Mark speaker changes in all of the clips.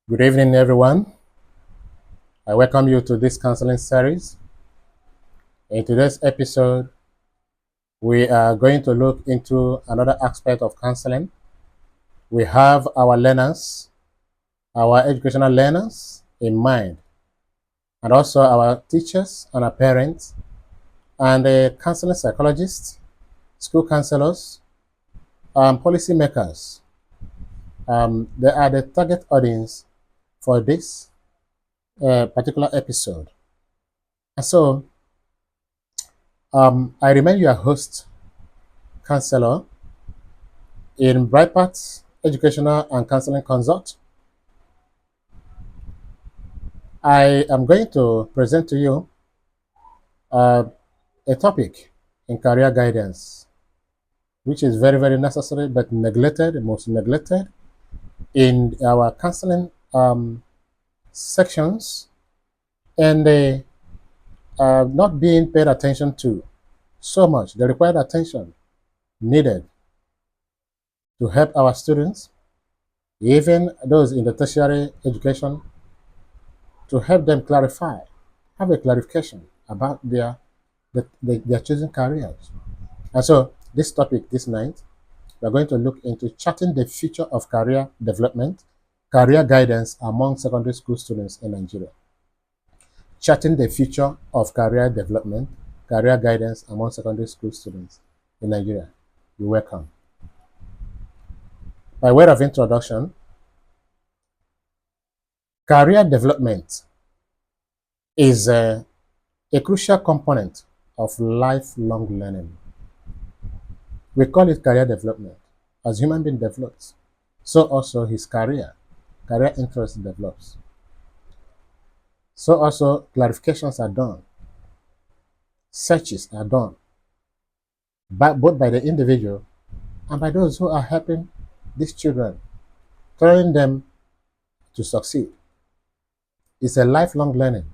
Speaker 1: Good evening, everyone. I welcome you to this counseling series. In today's episode, we are going to look into another aspect of counseling. We have our learners, our educational learners in mind, and also our teachers and our parents, and counseling psychologists, school counselors, policymakers. They are the target audience for this particular episode. And so, I remain your host, counselor in Brightpath Educational and Counseling Consult. I am going to present to you uh, a topic in career guidance, which is very, very necessary but neglected, most neglected in our counseling sections, and not being paid attention to so much. The required attention needed to help our students, even those in the tertiary education, to help them clarify, have a clarification about their chosen careers. And so this topic this night, we're going to look into charting the future of career development, career guidance among secondary school students in Nigeria. Charting the future of career development, career guidance among secondary school students in Nigeria. You're welcome. By way of introduction, career development is a crucial component of lifelong learning. We call it career development. As human being develops, so also his career interest develops. So also clarifications are done, searches are done, both by the individual and by those who are helping these children, training them to succeed. It's a lifelong learning.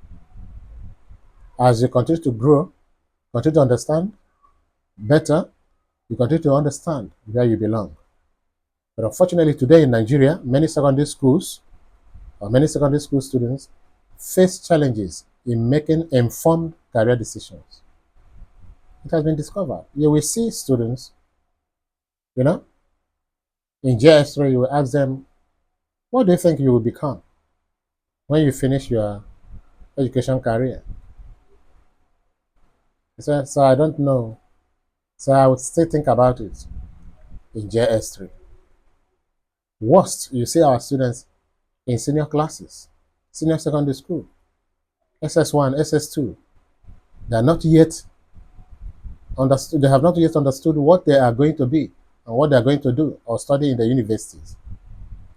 Speaker 1: As you continue to grow, continue to understand better, you continue to understand where you belong. But unfortunately, today in Nigeria, many secondary schools or many secondary school students face challenges in making informed career decisions. It has been discovered. You will see students, in JS3, you will ask them, what do you think you will become when you finish your education career? They say, so I don't know. So I would still think about it in JS3. Worst, you see our students in senior classes, senior secondary school, SS1, SS2. They are not yet understood. They have not yet understood what they are going to be and what they are going to do or study in the universities.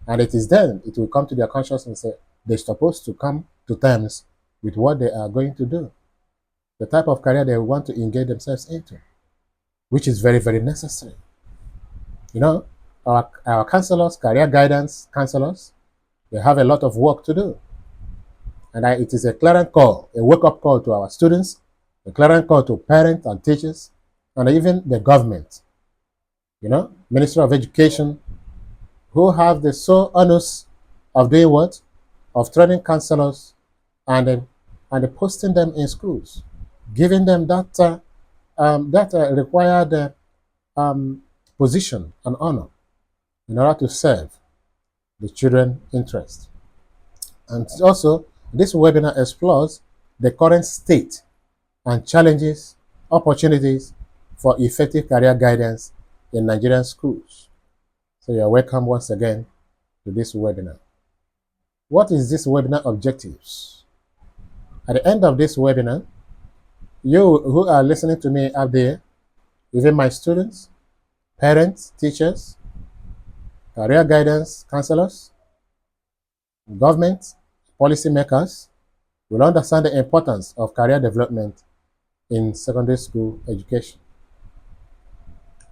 Speaker 1: And it is then it will come to their consciousness and say they're supposed to come to terms with what they are going to do, the type of career they want to engage themselves into, which is very, very necessary. Our counselors, career guidance counselors, they have a lot of work to do. And it is a clarion call, a wake-up call to our students, a clarion call to parents and teachers, and even the government, Ministry of Education, who have the sole onus of doing what? Of training counselors and posting them in schools, giving them that required position and honor in order to serve the children's interest. And also, this webinar explores the current state and challenges, opportunities for effective career guidance in Nigerian schools. So you are welcome once again to this webinar. What is this webinar objectives? At the end of this webinar, you who are listening to me out there, even my students, parents, teachers, career guidance counselors, government, policymakers, will understand the importance of career development in secondary school education.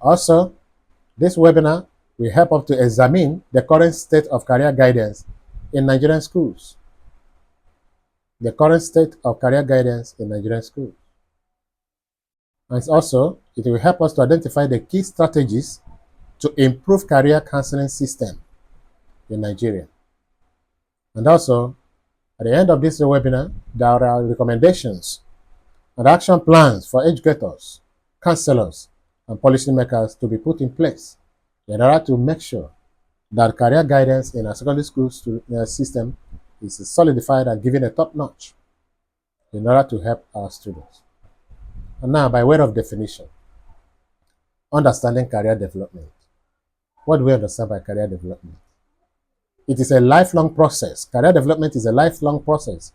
Speaker 1: Also, this webinar will help us to examine the current state of career guidance in Nigerian schools. The current state of career guidance in Nigerian schools. And also, it will help us to identify the key strategies to improve career counseling system in Nigeria. And also, at the end of this webinar, there are recommendations and action plans for educators, counselors, and policymakers to be put in place in order to make sure that career guidance in our secondary school system is solidified and given a top notch in order to help our students. And now, by way of definition, understanding career development. What do we understand by career development? It is a lifelong process. Career development is a lifelong process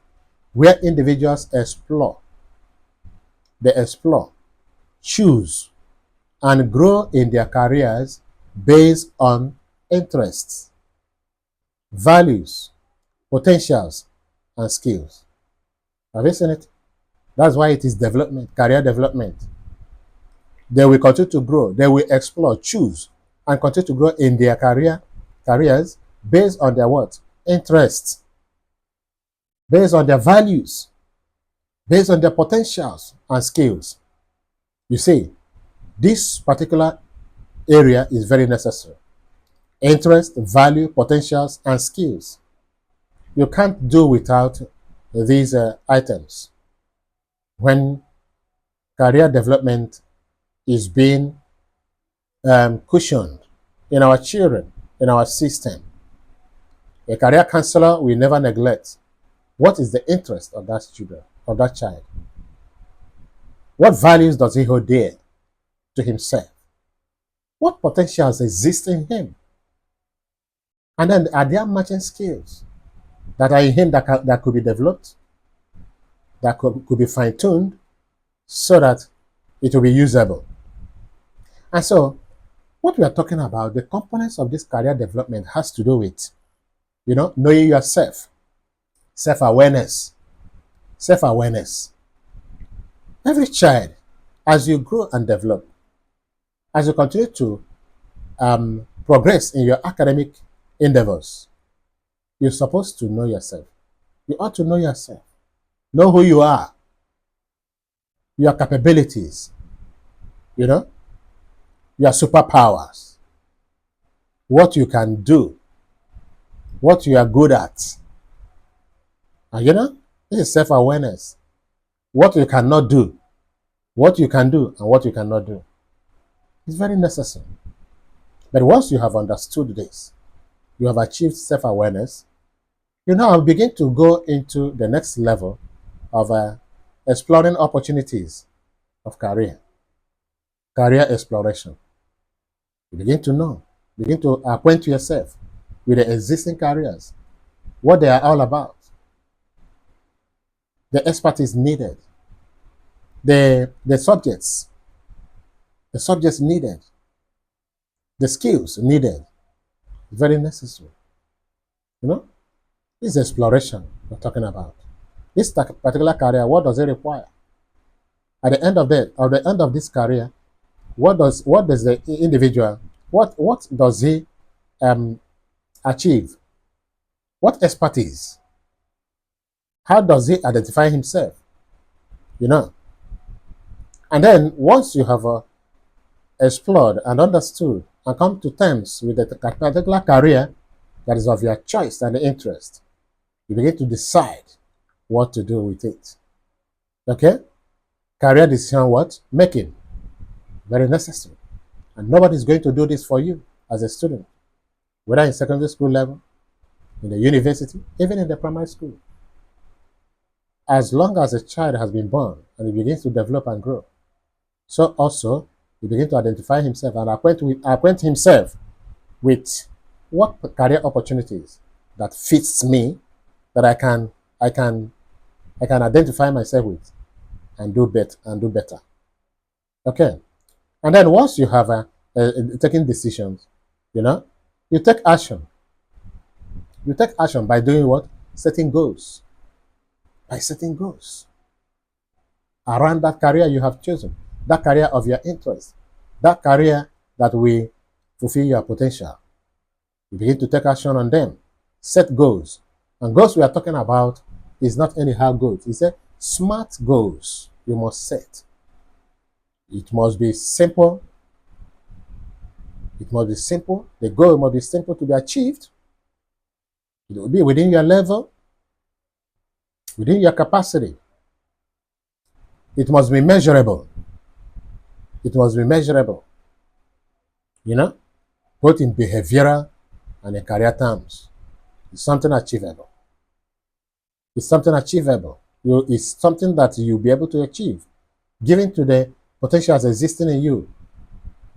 Speaker 1: where individuals explore, choose, and grow in their careers based on interests, values, potentials, and skills. Have you seen it? That's why it is development, career development. They will continue to grow. They will explore, choose, and continue to grow in their careers based on their what? Interests, based on their values, based on their potentials and skills. You see, this particular area is very necessary. Interest, value, potentials, and skills. You can't do without these items when career development is being cushioned in our children, in our system. A career counselor will never neglect what is the interest of that student, of that child. What values does he hold dear to himself? What potentials exist in him? And then are there matching skills that are in him that could be developed, that could be fine-tuned so that it will be usable? And so what we are talking about, the components of this career development has to do with, knowing yourself, self-awareness. Every child, as you grow and develop, as you continue to progress in your academic endeavors, you're supposed to know yourself. You ought to know yourself. Know who you are, your capabilities, your superpowers, what you can do, what you are good at. And this is self-awareness. What you cannot do, what you can do, and what you cannot do. It's very necessary. But once you have understood this, you have achieved self-awareness, you now begin to go into the next level of exploring opportunities of career exploration. You begin to know, begin to acquaint yourself with the existing careers, what they are all about, the expertise needed, the subjects needed, the skills needed. Very necessary. This is exploration we're talking about. This particular career, what does it require? At the end of this career, what does the individual, what does he achieve? What expertise? How does he identify himself? And then once you have explored and understood and come to terms with the particular career that is of your choice and interest, you begin to decide what to do with it. Okay? Career decision what? Making. Very necessary. And nobody is going to do this for you as a student, whether in secondary school level, in the university, even in the primary school. As long as a child has been born and he begins to develop and grow, so also he begins to identify himself and acquaint himself with what career opportunities that fits me, that I can identify myself with and do better. Okay. And then once you have taken decisions, you take action. You take action by doing what? Setting goals. By setting goals around that career you have chosen, that career of your interest, that career that will fulfill your potential. You begin to take action on them. Set goals. And goals we are talking about is not anyhow goals. It's a smart goals you must set. It must be simple. It must be simple. The goal must be simple to be achieved. It will be within your level, within your capacity. It must be measurable. It must be measurable, you know, both in behavioral and in career terms. It's something achievable. It's something achievable. It's something that you'll be able to achieve, given to the potentials existing in you,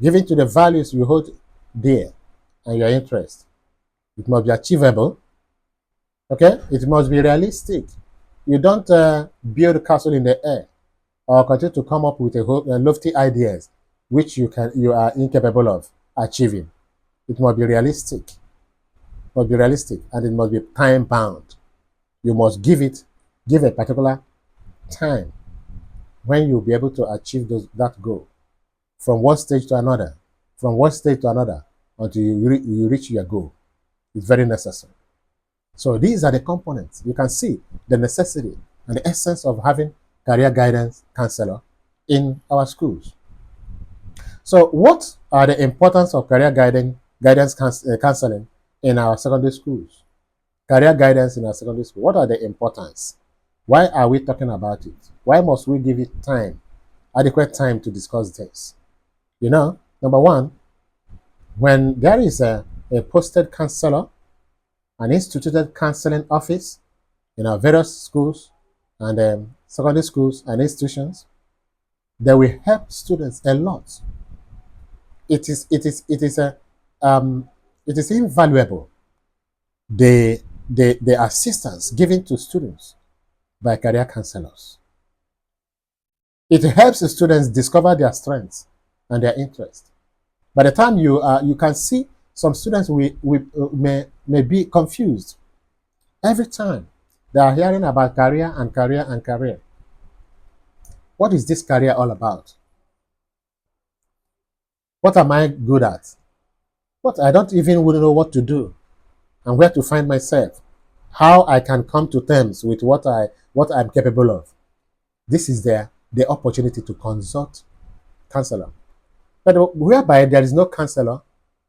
Speaker 1: given to the values you hold dear and your interest. It must be achievable. Okay? It must be realistic. You don't build a castle in the air or continue to come up with a lofty ideas which you are incapable of achieving. It must be realistic. It must be realistic, and it must be time bound. You must give a particular time when you'll be able to achieve that goal from one stage to another, until you reach your goal. It's very necessary. So these are the components. You can see the necessity and the essence of having career guidance counselor in our schools. So what are the importance of career guidance counseling in our secondary schools? Career guidance in our secondary school. What are the importance? Why are we talking about it? Why must we give it time, adequate time to discuss this? You know, number one, when there is a posted counselor, an instituted counseling office in our various schools and secondary schools and institutions, they will help students a lot. It is invaluable, the assistance given to students by career counselors. It helps the students discover their strengths and their interests. By the time you can see some students may be confused every time they are hearing about career and career and career. What is this career all about? What am I good at? What I don't even know what to do and where to find myself. How I can come to terms with what I'm capable of. This is the opportunity to consult counselor. But whereby there is no counselor,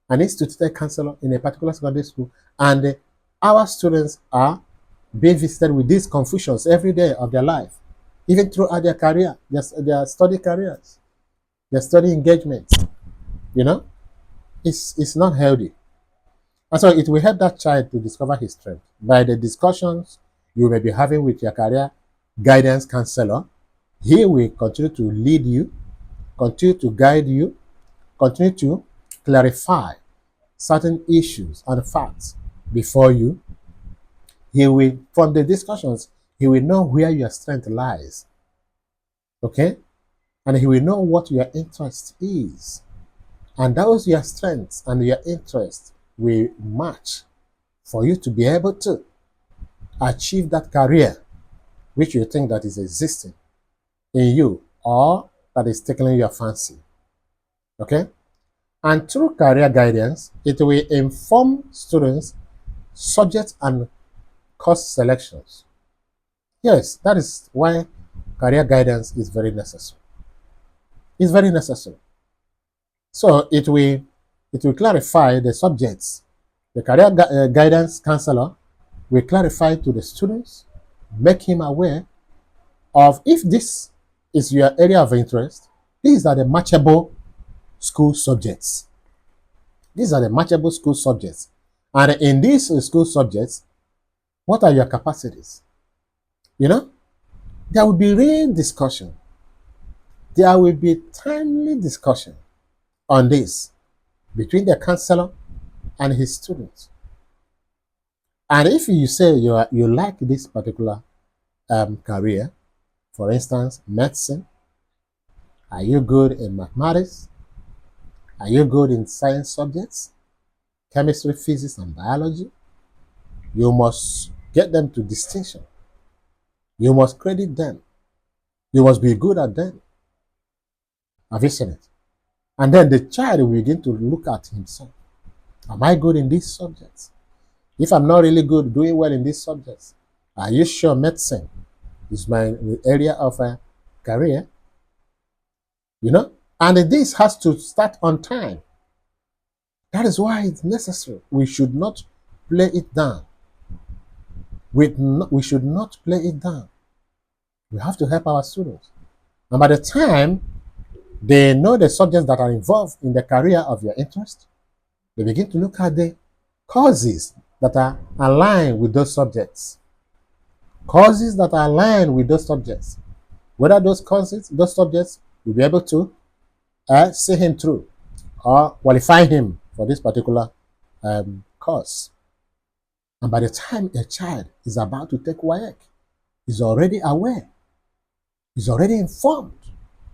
Speaker 1: an instituted counselor in a particular secondary school, and our students are being visited with these confusions every day of their life, even throughout their career, their study careers, their study engagements. You know, it's not healthy. And so it will help that child to discover his strength by the discussions you may be having with your career guidance counselor. He will continue to lead you, continue to guide you, continue to clarify certain issues and facts before you. He will, from the discussions, he will know where your strength lies. Okay? And he will know what your interest is. And those your strengths and your interests will match for you to be able to achieve that career which you think that is existing in you or that is tickling your fancy. Okay? And through career guidance, it will inform students subject and course selections. Yes, that is why career guidance is very necessary. It's very necessary. So it will clarify the subjects. The career guidance counselor will clarify to the students, make him aware of if this is your area of interest, these are the matchable school subjects. These are the matchable school subjects. And in these school subjects, what are your capacities? You know, there will be real discussion. There will be timely discussion on this between the counselor and his students. And if you say you like this particular career, for instance, medicine, are you good in mathematics? Are you good in science subjects? Chemistry, physics, and biology? You must get them to distinction. You must credit them. You must be good at them. Have you seen it? And then the child will begin to look at himself. Am I good in these subjects? If I'm not really good, doing well in these subjects, are you sure medicine is my area of a career? You know? And this has to start on time. That is why it's necessary. We should not play it down. We should not play it down. We have to help our students. And by the time they know the subjects that are involved in the career of your interest, they begin to look at the courses that are aligned with those subjects. Courses that are aligned with those subjects. Whether those courses, those subjects, will be able to see him through or qualify him for this particular course. And by the time a child is about to take WAEC, he's already aware, he's already informed,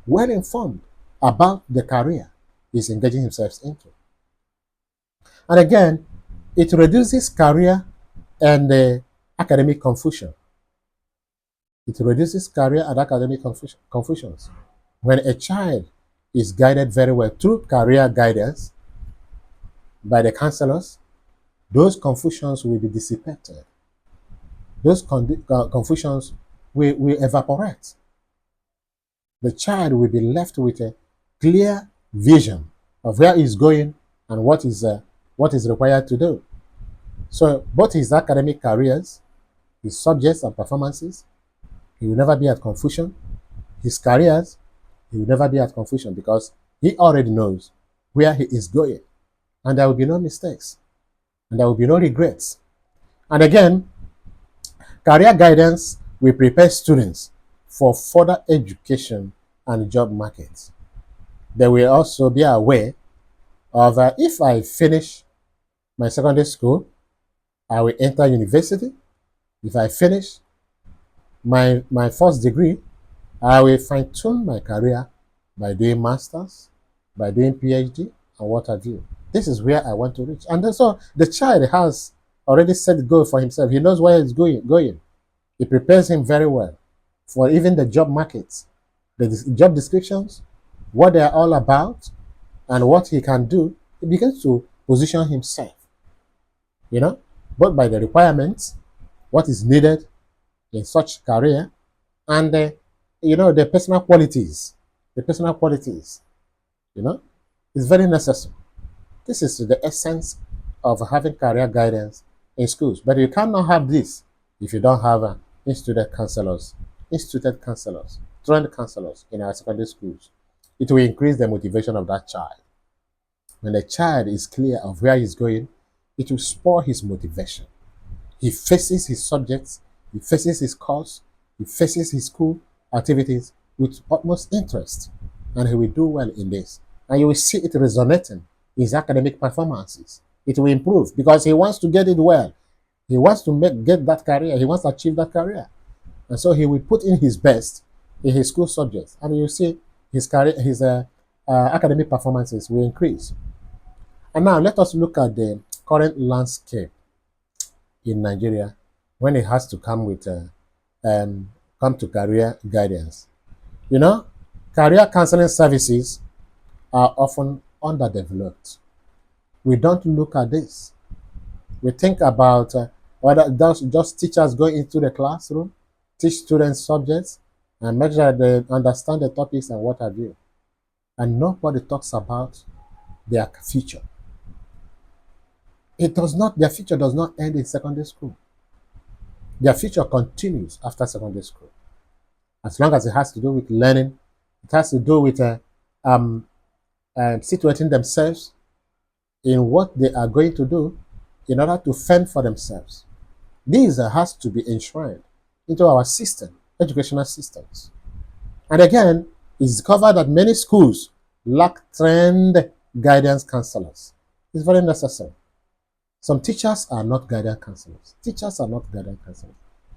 Speaker 1: well informed about the career he's engaging himself into. And again, it reduces career and academic confusion. It reduces career and academic confusions. When a child is guided very well through career guidance by the counselors, those confusions will be dissipated. Those confusions will evaporate. The child will be left with a clear vision of where he's going and what is required to do. So both his academic careers, his subjects and performances, he will never be at confusion. His careers, he will never be at confusion because he already knows where he is going. And there will be no mistakes. And there will be no regrets. And again, career guidance will prepare students for further education and job markets. They will also be aware of if I finish my secondary school, I will enter university. If I finish my first degree, I will fine-tune my career by doing masters, by doing PhD, and what have you. This is where I want to reach. And so the child has already set the goal for himself. He knows where he's going. It prepares him very well for even the job markets, the job descriptions, what they are all about, and what he can do. He begins to position himself, both by the requirements, what is needed in such career, and the personal qualities. The personal qualities, is very necessary. This is the essence of having career guidance in schools. But you cannot have this if you don't have instituted counselors, trained counselors in our secondary schools. It will increase the motivation of that child. When the child is clear of where he's going, it will spur his motivation. He faces his subjects, he faces his course, he faces his school activities with utmost interest, and he will do well in this. And you will see it resonating in his academic performances. It will improve because he wants to get it well. He wants to get that career. He wants to achieve that career. And so he will put in his best in his school subjects. And you see his academic performances will increase. And now let us look at the current landscape in Nigeria when it has to come to career guidance. Career counseling services are often underdeveloped. We don't look at this. We think about whether just teachers go into the classroom, teach students subjects, and make sure they understand the topics and what have you. And nobody talks about their future. Their future does not end in secondary school. Their future continues after secondary school. As long as it has to do with learning, it has to do with situating themselves in what they are going to do in order to fend for themselves. This has to be enshrined into our educational systems. And again, it's discovered that many schools lack trained guidance counselors. It's very necessary. Some teachers are not guidance counselors.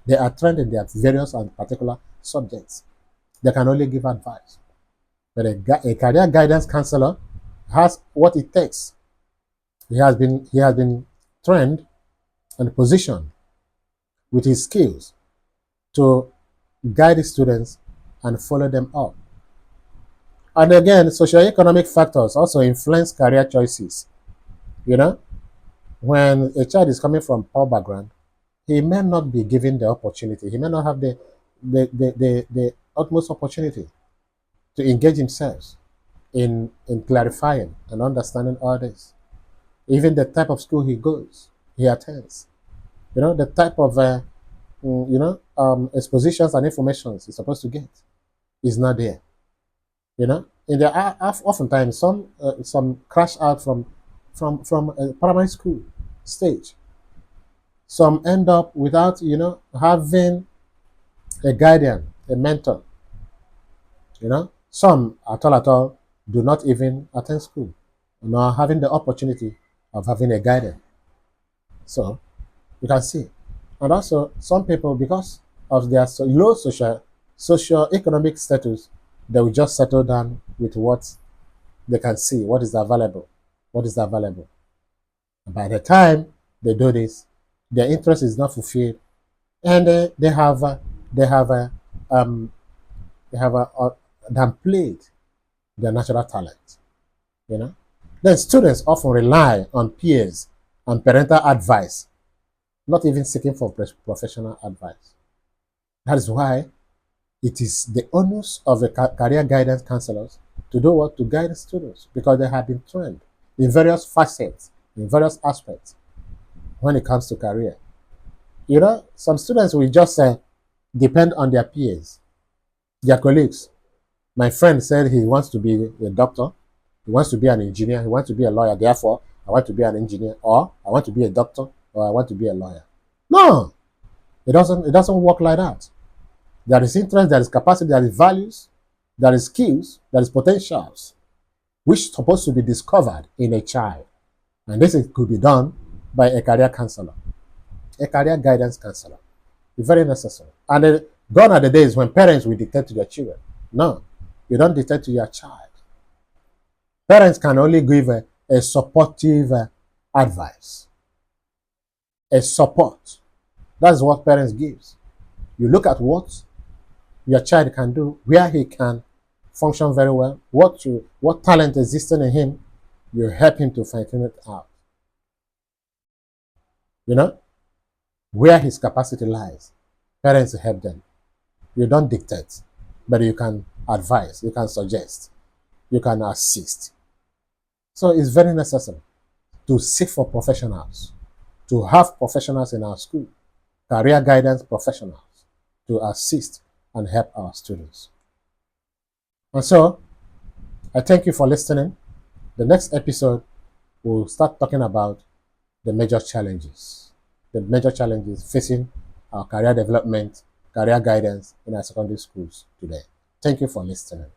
Speaker 1: They are trained in their various and particular subjects. They can only give advice. But a career guidance counselor has what it takes. He has been trained and positioned with his skills to guide his students and follow them up. And again, socioeconomic factors also influence career choices. When a child is coming from poor background, he may not be given the opportunity. He may not have the utmost opportunity to engage himself in clarifying and understanding all this. Even the type of school he attends, the type of expositions and informations it's supposed to get is not there. In the oftentimes some crash out from a primary school stage. Some end up without having a guardian, a mentor. Some at all do not even attend school, nor having the opportunity of having a guardian. So you can see, and also some people, because of their low social economic status, they will just settle down with what they can see, what is available. And by the time they do this, their interest is not fulfilled, and they have a um, they have downplayed their natural talent. You know, then students often rely on peers and parental advice, not even seeking for professional advice. That is why it is the onus of the career guidance counselors to do what? To guide students, because they have been trained in various facets, in various aspects when it comes to career. Some students will just depend on their peers, their colleagues. My friend said he wants to be a doctor, he wants to be an engineer, he wants to be a lawyer. Therefore, I want to be an engineer, or I want to be a doctor, or I want to be a lawyer. No, it doesn't work like that. There is interest, there is capacity, there is values, there is skills, there is potentials, which is supposed to be discovered in a child. And could be done by a career counselor, a career guidance counselor. It's very necessary. And gone are the days when parents will dictate to their children. No, you don't dictate to your child. Parents can only give a supportive advice, a support. That's what parents gives. You look at what your child can do, where he can function very well, what talent exists in him, you help him to find it out. Where his capacity lies. Parents help them. You don't dictate, but you can advise, you can suggest, you can assist. So it's very necessary to seek for professionals, to have professionals in our school, career guidance professionals, to assist and help our students. And so, I thank you for listening. The next episode, we'll start talking about the major challenges facing our career development, career guidance in our secondary schools today. Thank you for listening.